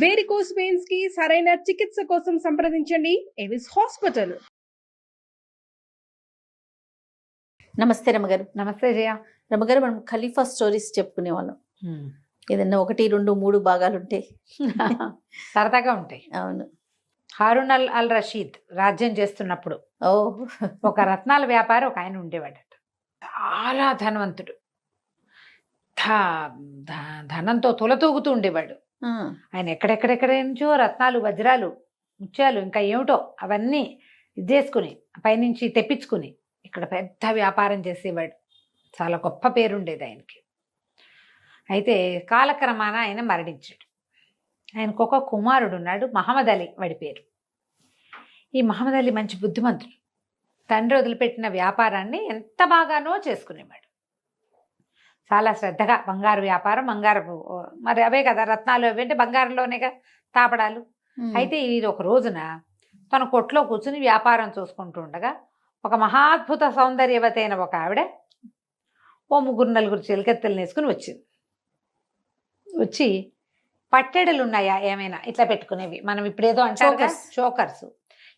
Varicose veins కి సరైన చికిత్స కోసం సంప్రదించండి ఎవిస్ హాస్పిటల్. నమస్తే రమగారు. నమస్తే జయ. రమగారు, మనం ఖలీఫా స్టోరీస్ చెప్పుకునే వాళ్ళం. ఏదన్నా 1, 2, 3 భాగాలు ఉంటాయి. సరదాగా ఉంటాయి. అవును. హారూన్ అల్ రషీద్ రాజ్యం చేస్తున్నప్పుడు ఒక రత్నాల వ్యాపారి ఒక ఆయన ఉండేవాడట. చాలా ధనవంతుడు. ధనంతో తులతూగుతూ ఉండేవాడు. ఆయన ఎక్కడెక్కడెక్కడ నుంచో రత్నాలు, వజ్రాలు, ముత్యాలు, ఇంకా ఏమిటో అవన్నీ ఇది చేసుకుని పైనుంచి తెప్పించుకుని ఇక్కడ పెద్ద వ్యాపారం చేసేవాడు. చాలా గొప్ప పేరుండేది ఆయనకి. అయితే కాలక్రమాన ఆయన మరణించాడు. ఆయనకు ఒక కుమారుడు ఉన్నాడు, మహమ్మద్ అలీ వాడి పేరు. ఈ మహమ్మద్ అలీ మంచి బుద్ధిమంతుడు. తండ్రి వదిలిపెట్టిన వ్యాపారాన్ని ఎంత బాగానో చేసుకునేవాడు. చాలా శ్రద్ధగా బంగారు వ్యాపారం, బంగారు మరి అవే కదా రత్నాలు, అవి అంటే బంగారంలోనేగా తాపడాలు. అయితే ఇది ఒక రోజున తన కొట్లో కూర్చుని వ్యాపారం చూసుకుంటూ ఉండగా ఒక మహాద్భుత సౌందర్యవతైన ఒక ఆవిడ ఓ 3-4 చిలకెత్తలు వేసుకుని వచ్చింది. వచ్చి పట్టెడలు ఉన్నాయా ఏమైనా ఇట్లా పెట్టుకునేవి, మనం ఇప్పుడేదో అంటారు చోకర్స్.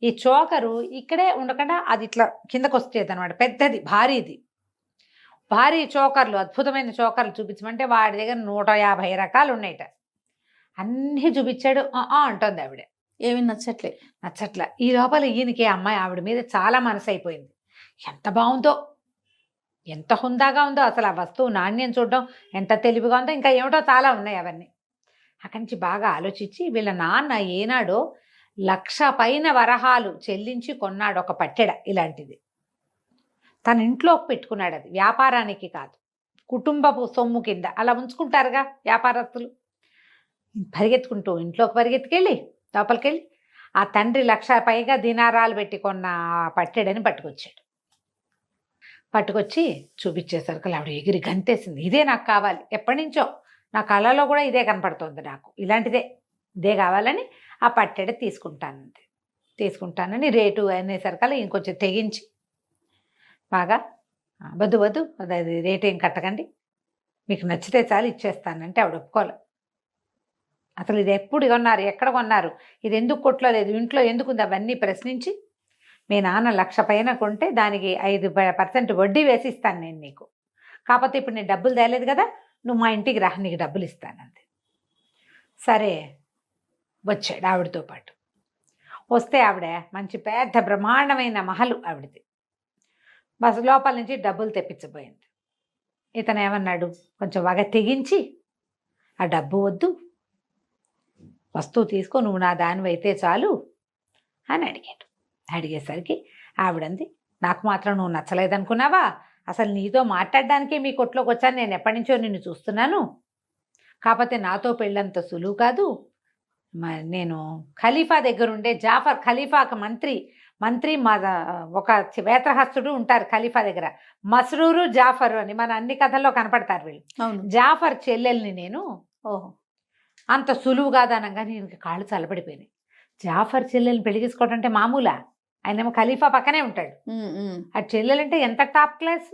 ఈ చోకరు ఇక్కడే ఉండకుండా అది ఇట్లా కిందకు వచ్చేది అనమాట. పెద్దది, భారీ చోకర్లు, అద్భుతమైన చోకర్లు చూపించమంటే వాడి దగ్గర 150 రకాలు ఉన్నాయట. అన్నీ చూపించాడు. అంటుంది ఆవిడ. ఏమి నచ్చట్లే. ఈ లోపల ఈయనకి అమ్మాయి ఆవిడ మీద చాలా మనసు అయిపోయింది. ఎంత బాగుందో, ఎంత హుందాగా ఉందో, అసలు ఆ వస్తువు నాణ్యం చూడడం ఎంత తెలివిగా ఉందో, ఇంకా ఏమిటో చాలా ఉన్నాయి అవన్నీ. అక్కడి నుంచి బాగా ఆలోచించి వీళ్ళ నాన్న ఏనాడో 1,00,000 పైన వరహాలు చెల్లించి కొన్నాడు ఒక పట్టెడ ఇలాంటిది. తన ఇంట్లోకి పెట్టుకున్నాడు. అది వ్యాపారానికి కాదు, కుటుంబపు సొమ్ము కింద అలా ఉంచుకుంటారుగా వ్యాపారస్తులు. పరిగెత్తుకుంటూ ఇంట్లోకి పరిగెత్తుకెళ్ళి లోపలికెళ్ళి ఆ తండ్రి 1,00,000 పైగా దినారాలు పెట్టి కొన్న పట్టెడని పట్టుకొచ్చాడు. పట్టుకొచ్చి చూపించేసరికి ఆవిడ ఎగిరి గంతేసింది. ఇదే నాకు కావాలి, ఎప్పటి నుంచో నా కళలో కూడా ఇదే కనపడుతుంది, నాకు ఇదే కావాలని ఆ పట్టెడ తీసుకుంటానని రేటు అనేసరికల్లా ఇంకొంచెం తెగించి బాగా వద్దు అది రేటు ఏం కట్టకండి, మీకు నచ్చితే చాలు ఇచ్చేస్తానంటే ఆవిడ ఒప్పుకోలే. అసలు ఇది ఎప్పుడు కొన్నారు, ఎక్కడ కొన్నారు, ఇది ఎందుకు కొట్లో లేదు, ఇంట్లో ఎందుకు ఉంది, అవన్నీ ప్రశ్నించి మీ నాన్న 1,00,000 పైన కొంటే దానికి 5% వడ్డీ వేసి ఇస్తాను నేను నీకు, కాకపోతే ఇప్పుడు నేను డబ్బులు తేలేదు కదా, నువ్వు మా ఇంటికి రా, నీకు డబ్బులు ఇస్తానంది. సరే వచ్చాడు ఆవిడతో పాటు. వస్తే ఆవిడ మంచి పెద్ద బ్రహ్మాండమైన మహలు ఆవిడది. బస్ లోపల నుంచి డబ్బులు తెప్పించబోయింది. ఇతను ఏమన్నాడు, కొంచెం బాగా తెగించి ఆ డబ్బు వద్దు, వస్తువు తీసుకో, నువ్వు నా దానివైతే చాలు అని అడిగాడు. అడిగేసరికి ఆవిడంది, నాకు మాత్రం నువ్వు నచ్చలేదనుకున్నావా, అసలు నీతో మాట్లాడడానికే మీ కొట్లోకి వచ్చాను, నేను ఎప్పటి నుంచో నిన్ను చూస్తున్నాను, కాకపోతే నాతో పెళ్ళంత సులువు కాదు, నేను ఖలీఫా దగ్గరుండే జాఫర్, ఖలీఫాకు మంత్రి మా ఒక వేత్రహస్తుడు ఉంటారు ఖలీఫా దగ్గర, మస్రూరు జాఫర్ అని మన అన్ని కథల్లో కనపడతారు వీళ్ళు. జాఫర్ చెల్లెల్ని నేను, అంత సులువు కాదనగా నేను కాళ్ళు చల్లబడిపోయినాయి. జాఫర్ చెల్లెల్ని పెళ్లి చేసుకోవడం అంటే మామూలా, ఆయనేమో ఖలీఫా పక్కనే ఉంటాడు, ఆ చెల్లెలంటే ఎంత టాప్ క్లాస్.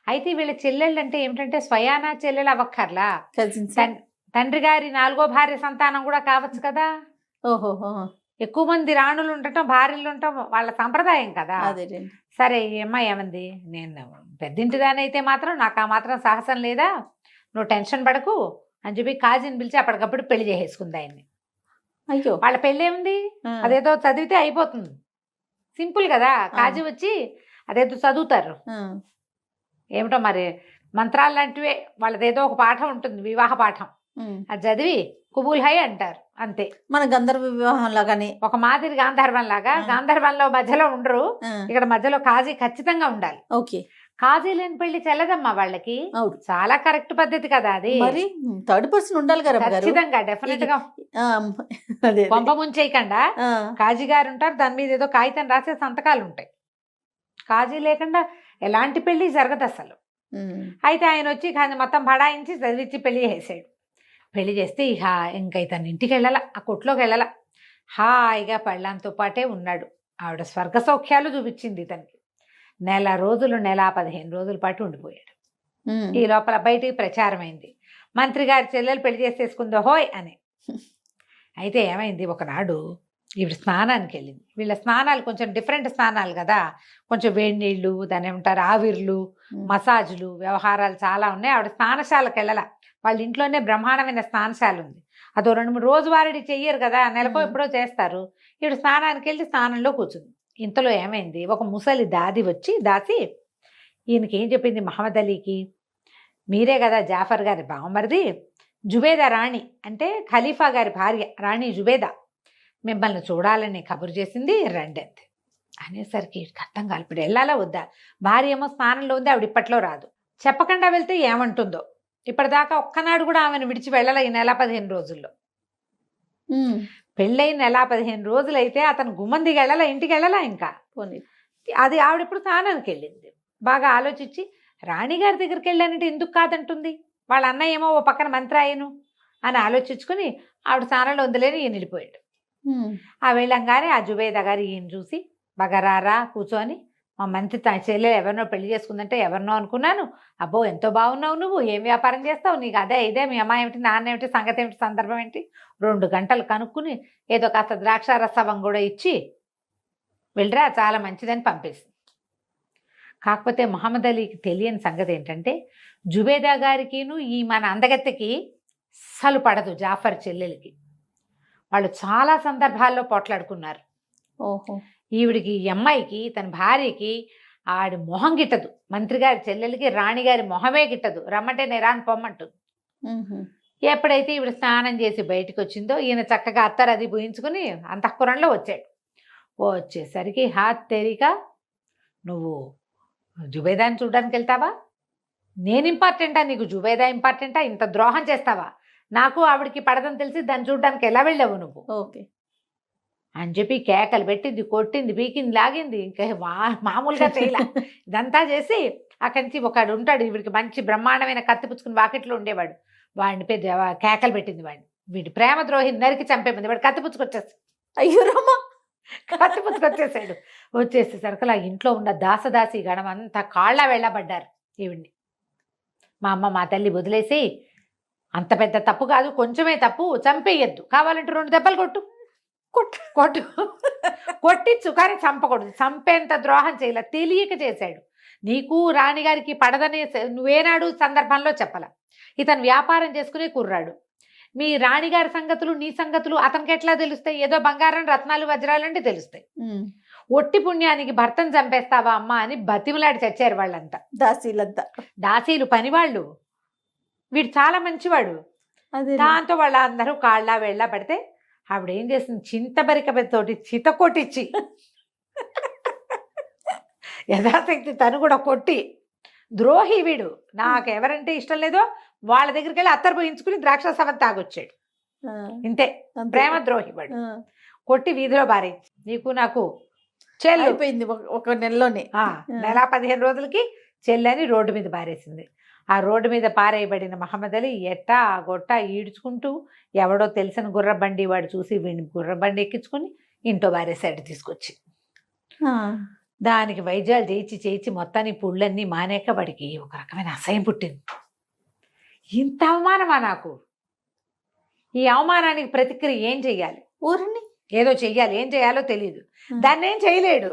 అయితే వీళ్ళ చెల్లెళ్ళు అంటే ఏమిటంటే స్వయానా చెల్లెలు అవ్వక్కర్లా, తండ్రి గారి 4వ భార్య సంతానం కూడా కావచ్చు కదా. ఎక్కువ మంది రాణులు ఉండటం, భార్యలు ఉండటం వాళ్ళ సంప్రదాయం కదా. సరే ఈ అమ్మాయి ఏమంది, నేను పెద్దింటిదాని అయితే మాత్రం నాకు ఆ మాత్రం సాహసం లేదా, నువ్వు టెన్షన్ పడకు అని చెప్పి కాజీని పిలిచి అప్పటికప్పుడు పెళ్లి చేసేసుకుంది ఆయన్ని. అయ్యో, వాళ్ళ పెళ్ళి ఏముంది, అదేదో చదివితే అయిపోతుంది, సింపుల్ కదా. కాజీ వచ్చి అదేదో చదువుతారు, ఏమిటో మరి మంత్రాలు లాంటివే, వాళ్ళదేదో ఒక పాఠం ఉంటుంది, వివాహ పాఠం, అది చదివి కుబూల్ హై అంటారు అంతే. మన గంధర్వ వివాహం లాగానే, ఒక మాదిరి గాంధర్వం లాగా. గాంధర్వంలో మధ్యలో ఉండరు, ఇక్కడ మధ్యలో కాజీ ఖచ్చితంగా ఉండాలి. ఓకే, కాజీ లేని పెళ్లి చెల్లదమ్మా వాళ్ళకి. చాలా కరెక్ట్ పద్ధతి కదా అది. మరి థర్డ్ పర్సన్ ఉండాలి కదా ఖచ్చితంగా, డెఫినెట్ గా. పంప ముంచేయకుండా కాజీ గారు ఉంటారు, దాని మీద ఏదో కాగితం రాసే సంతకాలు ఉంటాయి. కాజీ లేకుండా ఎలాంటి పెళ్లి జరగదు అసలు. అయితే ఆయన వచ్చి మొత్తం బడాయించి చదివించి పెళ్లి చేసాడు. పెళ్లి చేస్తే ఇంకా ఇతను ఇంటికి వెళ్ళాల, ఆ కొట్లోకి వెళ్ళాల, హాయిగా పెళ్ళంతో పాటే ఉన్నాడు. ఆవిడ స్వర్గ సౌఖ్యాలు చూపించింది ఇతనికి. 1 రోజులు, 15 రోజుల పాటు ఉండిపోయాడు. ఈ లోపల బయటికి ప్రచారం అయింది, మంత్రి గారి చెల్లెలు పెళ్లి చేసేసుకుందో హోయ్ అని. అయితే ఏమైంది, ఒకనాడు ఈవిడ స్నానానికి వెళ్ళింది. వీళ్ళ స్నానాలు కొంచెం డిఫరెంట్ స్నానాలు కదా, కొంచెం వేడి నీళ్ళు, దాని ఏమంటారు ఆవిర్లు, మసాజులు, వ్యవహారాలు చాలా ఉన్నాయి. ఆవిడ స్నానశాలకు వెళ్ళాల. వాళ్ళ ఇంట్లోనే బ్రహ్మాండమైన స్నానశాల ఉంది. అదో 2-3 రోజువారీ చెయ్యరు కదా, నెలకో ఎప్పుడో చేస్తారు. ఈవిడ స్నానానికి వెళ్ళి స్నానంలో కూర్చుంది. ఇంతలో ఏమైంది, ఒక ముసలి దాసి ఈయనకి ఏం చెప్పింది, మహమ్మద్ అలీకి, మీరే కదా జాఫర్ గారి బావమరిది, జుబేదా రాణి అంటే ఖలీఫా గారి భార్య రాణి జుబేదా మిమ్మల్ని చూడాలని కబురు చేసింది, రండి అంతే అనేసరికి అర్థం కాదు. ఇప్పుడు వెళ్ళాలా వద్దా? భార్య ఏమో స్నానంలో ఉంది, ఆవిడ ఇప్పట్లో రాదు. చెప్పకుండా వెళ్తే ఏమంటుందో. ఇప్పటిదాకా ఒక్కనాడు కూడా ఆమెను విడిచి వెళ్ళాల ఈ నెల 15 రోజుల్లో. పెళ్ళైన నెల 15 రోజులైతే అతను గుమ్మం దిగి వెళ్ళాలా, ఇంటికి వెళ్ళాలా ఇంకా. అది ఆవిడ ఇప్పుడు స్నానానికి వెళ్ళింది. బాగా ఆలోచించి రాణిగారి దగ్గరికి వెళ్ళానంటే ఎందుకు కాదంటుంది, వాళ్ళ అన్నయ్య ఏమో ఓ పక్కన మంత్రాయను అని ఆలోచించుకుని ఆవిడ స్నానంలో ఉందిలేని ఈయన వెళ్ళిపోయాడు. ఆ వెళ్ళంగానే ఆ జుబేదా గారు ఈయన చూసి, బాగా రారా కూర్చొని, మా మంత్రి తన చెల్లెలు ఎవరినో పెళ్లి చేసుకుందంటే ఎవరినో అనుకున్నాను, అబ్బో ఎంతో బాగున్నావు, నువ్వు ఏం వ్యాపారం చేస్తావు, నీకు అదే ఇదే, మీ అమ్మాయి ఏమిటి, నాన్న ఏమిటి, సంగతి ఏమిటి, సందర్భం ఏంటి, 2 గంటలు కనుక్కుని ఏదో కాస్త ద్రాక్షారసవం కూడా ఇచ్చి వెళ్ళరా చాలా మంచిదని పంపేసి. కాకపోతే మహమ్మద్ అలీకి తెలియని సంగతి ఏంటంటే, జుబేదా గారికిను ఈ మన అందగత్తెకి అస్సలు పడదు జాఫర్ చెల్లెలకి. వాళ్ళు చాలా సందర్భాల్లో పోట్లాడుకున్నారు. ఓహో. ఈవిడికి ఈ అమ్మాయికి తన భార్యకి ఆడి మొహం గిట్టదు, మంత్రి గారి చెల్లెలకి రాణిగారి మొహమే గిట్టదు, రమ్మంటే నేరాని పొమ్మంటుంది. ఎప్పుడైతే ఈవిడ స్నానం చేసి బయటకు వచ్చిందో ఈయన చక్కగా అత్తరు అది పూయించుకుని అంతఃపురంలో వచ్చాడు. వచ్చేసరికి హాత్ తెరిక, నువ్వు జుబేదాని చూడడానికి వెళ్తావా, నేను ఇంపార్టెంటా, నీకు జుబేదా ఇంపార్టెంటా, ఇంత ద్రోహం చేస్తావా, నాకు ఆవిడికి పడదని తెలిసి దాన్ని చూడడానికి ఎలా వెళ్ళావు నువ్వు ఓకే అని చెప్పి కేకలు పెట్టింది, కొట్టింది, పీకింది, లాగింది. ఇంకా మామూలుగా చేయలే. ఇదంతా చేసి అక్కడి నుంచి ఒకడు ఉంటాడు, వీడికి మంచి బ్రహ్మాండమైన కత్తి పుచ్చుకుని వాకిట్లో ఉండేవాడు, వాడిని కేకలు పెట్టింది. వీడి ప్రేమ ద్రోహిని నరికి చంపేమంది. వాడు కత్తి పుచ్చుకొచ్చేసి, అయ్యో రామా, కత్తి పుచ్చుకొచ్చేసాడు. వచ్చేసేసరికి ఆ ఇంట్లో ఉన్న దాసదాసి గణం అంతా కాళ్ళ వెళ్ళబడ్డారు ఈవిడ్ని. మా అమ్మ మా తల్లి వదిలేసి, అంత పెద్ద తప్పు కాదు, కొంచెమే తప్పు, చంపేయద్దు, కావాలంటే 2 దెబ్బలు కొట్టు కొట్టించు, కానీ చంపకూడదు. చంపేంత ద్రోహం చేయలే, తెలియక చేశాడు. నీకు రాణిగారికి పడదనే నువ్వేనాడు సందర్భంలో చెప్పాల. ఇతను వ్యాపారం చేసుకునే కుర్రాడు. మీ రాణిగారి సంగతులు నీ సంగతులు అతనికి ఎట్లా తెలుస్తాయి? ఏదో బంగారం రత్నాలు వజ్రాలు అంటే తెలుస్తాయి. ఒట్టి పుణ్యానికి భర్తను చంపేస్తావా అమ్మా అని బతిమలాడి చచ్చారు వాళ్ళంతా, దాసీలు, పనివాళ్ళు. వీడు చాలా మంచివాడు. దాంతో వాళ్ళందరూ కాళ్ళ వెళ్ళ పడితే ఆవిడ ఏం చేసింది, చింతబరికతోటి చిత కొట్టించి యథాశక్తి తను కూడా కొట్టి, ద్రోహి వీడు, నాకు ఎవరంటే ఇష్టం లేదో వాళ్ళ దగ్గరికి వెళ్ళి అత్తరు పోయించుకుని ద్రాక్షారసం తాగొచ్చాడు. ఇంతే, ప్రేమ ద్రోహి వాడు. కొట్టి వీధిలో బారేయించి, నీకు నాకు చెల్లి అయిపోయింది ఒక నెలలోనే. నెల 15 రోజులకి చెల్లని రోడ్డు మీద బారేసింది. ఆ రోడ్డు మీద పారేయబడిన మహమ్మద్ అలీ ఎట్టా గొట్టా ఈడ్చుకుంటూ ఎవడో తెలిసిన గుర్రబండి వాడు చూసి వీడిని గుర్రబండి ఎక్కించుకుని ఇంట్లో బారేసాడు తీసుకొచ్చి. దానికి వైద్యాలు చేయించి మొత్తాన్ని పుళ్ళన్నీ మానేక వాడికి ఒక రకమైన అసహ్యం పుట్టింది. ఇంత అవమానమా నాకు? ఈ అవమానానికి ప్రతిక్రియ ఏం చెయ్యాలి? ఊరిని ఏదో చెయ్యాలి, ఏం చేయాలో తెలియదు. దాన్ని ఏం చేయలేడు,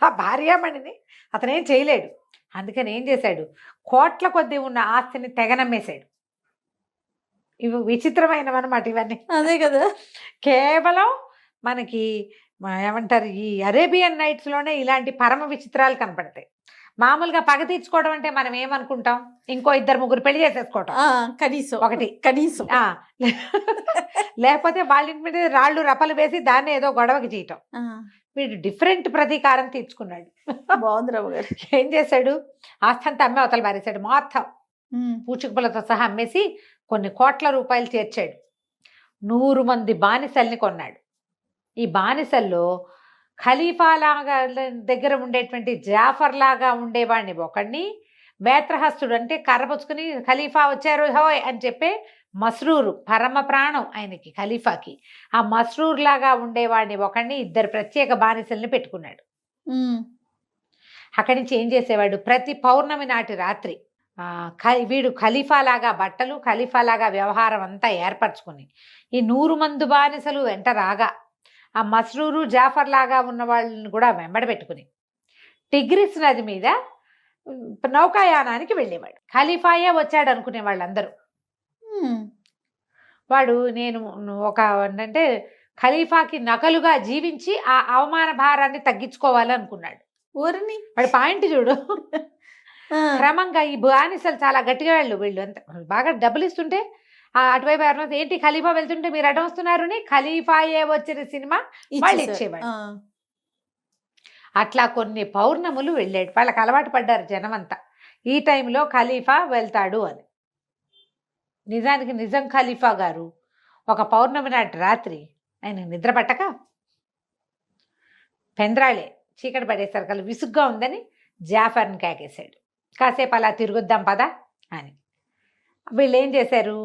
ఆ భార్యామణిని అతనేం చేయలేడు. అందుకని ఏం చేశాడు, కోట్ల కొద్దీ ఉన్న ఆస్తిని తెగనమ్మేశాడు. ఇవి విచిత్రమైనవన్నమాట ఇవన్నీ. అదే కదా, కేవలం మనకి ఏమంటారు, ఈ అరేబియన్ నైట్స్లోనే ఇలాంటి పరమ విచిత్రాలు కనపడతాయి. మామూలుగా పగ తీర్చుకోవడం అంటే మనం ఏమనుకుంటాం, ఇంకో 2-3 పెళ్లి చేసేసుకోవటం కనీసం ఒకటి, కనీసం లేకపోతే వాళ్ళ ఇంటి మీద రాళ్ళు రప్పలు వేసి దాన్ని ఏదో గొడవకి చేయటం. వీడు డిఫరెంట్ ప్రతీకారం తీర్చుకున్నాడు. బాగుంది రావు గారు. ఏం చేశాడు, ఆస్థంతా అమ్మే అవతల పారేశాడు. మొత్తం పూచికపులతో సహా అమ్మేసి కొన్ని కోట్ల రూపాయలు చేర్చాడు. 100 మంది బానిసల్ని కొన్నాడు. ఈ బానిసల్లో ఖలీఫా లాగా దగ్గర ఉండేటువంటి జాఫర్ లాగా ఉండేవాడిని ఒకడిని, వేత్రహస్తుడు అంటే కర్రపుచ్చుకుని ఖలీఫా వచ్చారు హోయ్ అని చెప్పే మస్రూరు, పరమ ప్రాణం ఆయనకి ఖలీఫాకి, ఆ మస్రూర్ లాగా ఉండేవాడిని ఒకడిని, 2 ప్రత్యేక బానిసల్ని పెట్టుకున్నాడు. అక్కడి నుంచి ఏం చేసేవాడు, ప్రతి పౌర్ణమి నాటి రాత్రి వీడు ఖలీఫాలాగా బట్టలు, ఖలీఫాలాగా వ్యవహారం అంతా ఏర్పరచుకుని ఈ 100 మంది బానిసలు వెంట రాగా ఆ మస్రూరు జాఫర్ లాగా ఉన్న వాళ్ళని కూడా వెంబడబెట్టుకుని టిగ్రిస్ నది మీద నౌకాయానానికి వెళ్ళేవాడు. ఖలీఫాయే వచ్చాడు అనుకునే వాళ్ళందరూ. వాడు నేను ఒక అంటే ఖలీఫాకి నకలుగా జీవించి ఆ అవమాన భారాన్ని తగ్గించుకోవాలనుకున్నాడు. ఊరిని వాడి పాయింట్ చూడు. క్రమంగా ఈ బానిసలు చాలా గట్టిగా వీళ్ళు అంత బాగా డబ్బులు ఇస్తుంటే అటువైపు ఎవరైనా ఏంటి ఖలీఫా వెళ్తుంటే మీరు అడ్డం వస్తున్నారు అని ఖలీఫాయే వచ్చిన సినిమా వాళ్ళు ఇచ్చేవాడు. అట్లా కొన్ని పౌర్ణములు వెళ్ళాడు. వాళ్ళకి అలవాటు పడ్డారు జనమంతా ఈ టైంలో ఖలీఫా వెళ్తాడు అని. నిజానికి నిజం ఖలీఫా గారు ఒక పౌర్ణమి నాటి రాత్రి ఆయన నిద్ర పట్టక పెంద్రాళే చీకటి పడేసరికి విసుగ్గా ఉందని జాఫర్ని కేకేశాడు. కాసేపు అలా తిరుగుద్దాం పదా అని. వీళ్ళు ఏం చేశారు,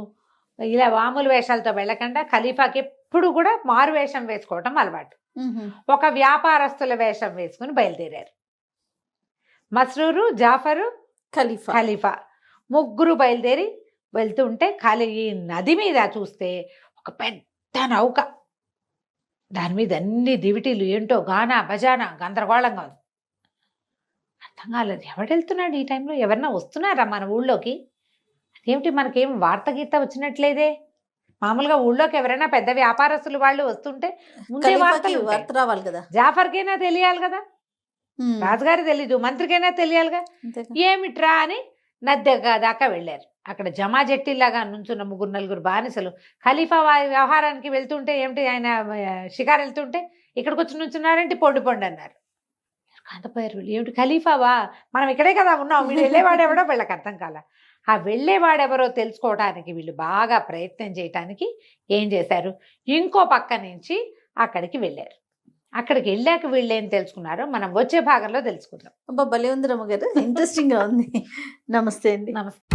ఇలా మామూలు వేషాలతో వెళ్ళకుండా ఖలీఫాకి ఎప్పుడు కూడా మారు వేషం వేసుకోవటం అలవాటు. ఒక వ్యాపారస్తుల వేషం వేసుకుని బయలుదేరారు. మస్రూరు, జాఫరు, ఖలీఫా ముగ్గురు బయలుదేరి వెళ్తుంటే ఈ నది మీద చూస్తే ఒక పెద్ద నౌక, దాని మీద అన్ని దివిటీలు ఏంటో గానా బజానా గందరగోళంగా ఉంది. అర్థం కాలేదు, ఎవడు వెళ్తున్నాడు ఈ టైంలో, ఎవరన్నా వస్తున్నారా మన ఊళ్ళోకి? అదేమిటి మనకేం వార్త గీత వచ్చినట్లేదే. మామూలుగా ఊళ్ళోకి ఎవరైనా పెద్ద వ్యాపారస్తులు వాళ్ళు వస్తుంటే ముందే వార్త రావాలి కదా, జాఫర్కైనా తెలియాలి కదా, రాజుగారి తెలీదు, మంత్రికైనా తెలియాలిగా. ఏమిట్రా అని నది దాకా వెళ్ళారు. అక్కడ జమా జట్టిలాగా నుంచున్న 3-4 బానిసలు ఖలీఫా వ్యవహారానికి వెళ్తుంటే ఏమిటి ఆయన షికారు వెళ్తుంటే ఇక్కడికి వచ్చి నుంచున్నారంటే పొండి అన్నారు. కాంతపోయారు, ఏమిటి ఖలీఫావా, మనం ఇక్కడే కదా ఉన్నాం, వీళ్ళు వెళ్ళేవాడెవడో వీళ్ళకి అర్థం కాల. ఆ వెళ్ళేవాడెవరో తెలుసుకోవడానికి వీళ్ళు బాగా ప్రయత్నం చేయటానికి ఏం చేశారు, ఇంకో పక్క నుంచి అక్కడికి వెళ్ళారు. అక్కడికి వెళ్ళాక వీళ్ళు ఏం తెలుసుకున్నారో మనం వచ్చే భాగంలో తెలుసుకుందాం. భలే ఉంది రమ్మ గారు, ఇంట్రెస్టింగ్ గా ఉంది. నమస్తే అండి. నమస్తే.